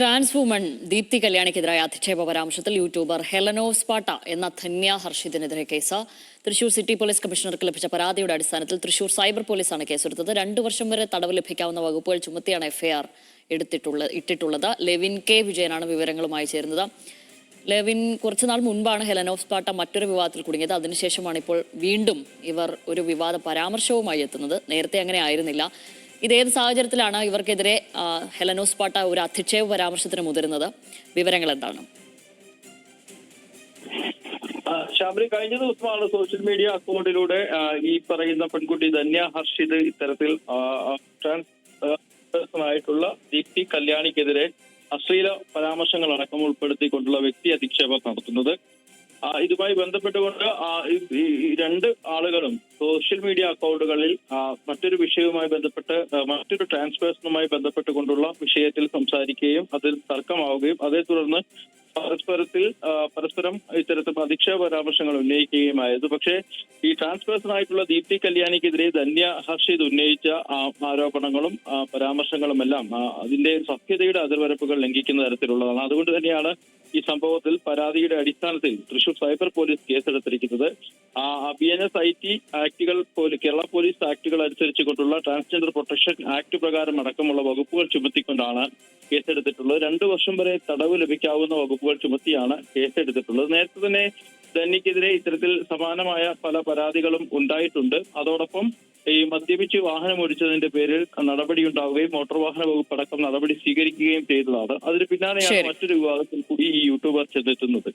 Trans woman Deepthi കല്യാണിക്കെതിരായ അധിക്ഷേപ പരാമർശത്തിൽ യൂട്യൂബർ ഹെലനോസ് പാട്ട എന്ന ധന്യ ഹർഷിദിനെതിരെ കേസ്. തൃശൂർ സിറ്റി പോലീസ് കമ്മീഷണർക്ക് ലഭിച്ച പരാതിയുടെ അടിസ്ഥാനത്തിൽ തൃശൂർ സൈബർ പോലീസാണ് കേസെടുത്തത്. 2 വർഷം വരെ തടവ് ലഭിക്കാവുന്ന വകുപ്പുകൾ ചുമത്തിയാണ് എഫ്ഐആർ ഇട്ടിട്ടുള്ളത്. ലെവിൻ കെ വിജയനാണ് വിവരങ്ങളുമായി ചേരുന്നത്. ലെവിൻ, കുറച്ചുനാൾ മുൻപാണ് ഹെലനോസ് പാട്ട മറ്റൊരു വിവാദത്തിൽ കുടുങ്ങിയത്. അതിനുശേഷമാണ് ഇപ്പോൾ വീണ്ടും ഇവർ ഒരു വിവാദ പരാമർശവുമായി എത്തുന്നത്. നേരത്തെ അങ്ങനെ ആയിരുന്നില്ല. ഇതേത് സാഹചര്യത്തിലാണ് ഇവർക്കെതിരെ ഹെലനോസ് പാട്ട ഒരു അധിക്ഷേപ പരാമർശത്തിന് മുതിരുന്നത്? വിവരങ്ങൾ എന്താണ്? ശബരി, കഴിഞ്ഞ ദിവസമാണ് സോഷ്യൽ മീഡിയ അക്കൗണ്ടിലൂടെ ഈ പറയുന്ന പെൺകുട്ടി ധന്യ ഹർഷിദ് ഇത്തരത്തിൽ ട്രാൻസ്പേഴ്സണായിട്ടുള്ള ദീപ്തി കല്യാണിക്കെതിരെ അശ്ലീല പരാമർശങ്ങൾ അടക്കം ഉൾപ്പെടുത്തിക്കൊണ്ടുള്ള വ്യക്തി അധിക്ഷേപം നടത്തുന്നത്. ഇതുമായി ബന്ധപ്പെട്ടുകൊണ്ട് ഈ 2 ആളുകളും സോഷ്യൽ മീഡിയ അക്കൗണ്ടുകളിൽ മറ്റൊരു വിഷയവുമായി ബന്ധപ്പെട്ട് മറ്റൊരു ട്രാൻസ്പേഴ്സണുമായി ബന്ധപ്പെട്ടുകൊണ്ടുള്ള വിഷയത്തിൽ സംസാരിക്കുകയും അതിൽ തർക്കമാവുകയും അതേ തുടർന്ന് പരസ്പരം ഇത്തരത്തിൽ അധിക്ഷേപ പരാമർശങ്ങൾ ഉന്നയിക്കുകയുമായത്. പക്ഷേ ഈ ട്രാൻസ്പേഴ്സൺ ആയിട്ടുള്ള ദീപ്തി കല്യാണിക്കെതിരെ ധന്യ ഹർഷിദ് ഉന്നയിച്ച ആരോപണങ്ങളും പരാമർശങ്ങളുമെല്ലാം അതിന്റെ സത്യതയുടെ അതിർവരപ്പുകൾ ലംഘിക്കുന്ന തരത്തിലുള്ളതാണ്. അതുകൊണ്ട് തന്നെയാണ് ഈ സംഭവത്തിൽ പരാതിയുടെ അടിസ്ഥാനത്തിൽ തൃശൂർ സൈബർ പോലീസ് കേസെടുത്തിരിക്കുന്നത്. BNS IT ആക്ടുകൾ, കേരള പോലീസ് ആക്ടുകൾ അനുസരിച്ചുകൊണ്ടുള്ള ട്രാൻസ്ജെൻഡർ പ്രൊട്ടക്ഷൻ ആക്ട് പ്രകാരം അടക്കമുള്ള വകുപ്പുകൾ ചുമത്തിക്കൊണ്ടാണ് കേസെടുത്തിട്ടുള്ളത്. 2 വർഷം വരെ തടവ് ലഭിക്കാവുന്ന വകുപ്പുകൾ ചുമത്തിയാണ് കേസെടുത്തിട്ടുള്ളത്. നേരത്തെ തന്നെ ധന്യക്കെതിരെ ഇത്തരത്തിൽ സമാനമായ പല പരാതികളും ഉണ്ടായിട്ടുണ്ട്. അതോടൊപ്പം ഈ മദ്യപിച്ച് വാഹനം ഓടിച്ചതിന്റെ പേരിൽ നടപടി ഉണ്ടാവുകയും മോട്ടോർ വാഹന വകുപ്പ് അടക്കം നടപടി സ്വീകരിക്കുകയും ചെയ്തതാണ്. അതിന് പിന്നാലെയാണ് മറ്റൊരു വിവാദത്തിൽ കൂടി ഈ യൂട്യൂബർ ചെന്നെത്തുന്നത്.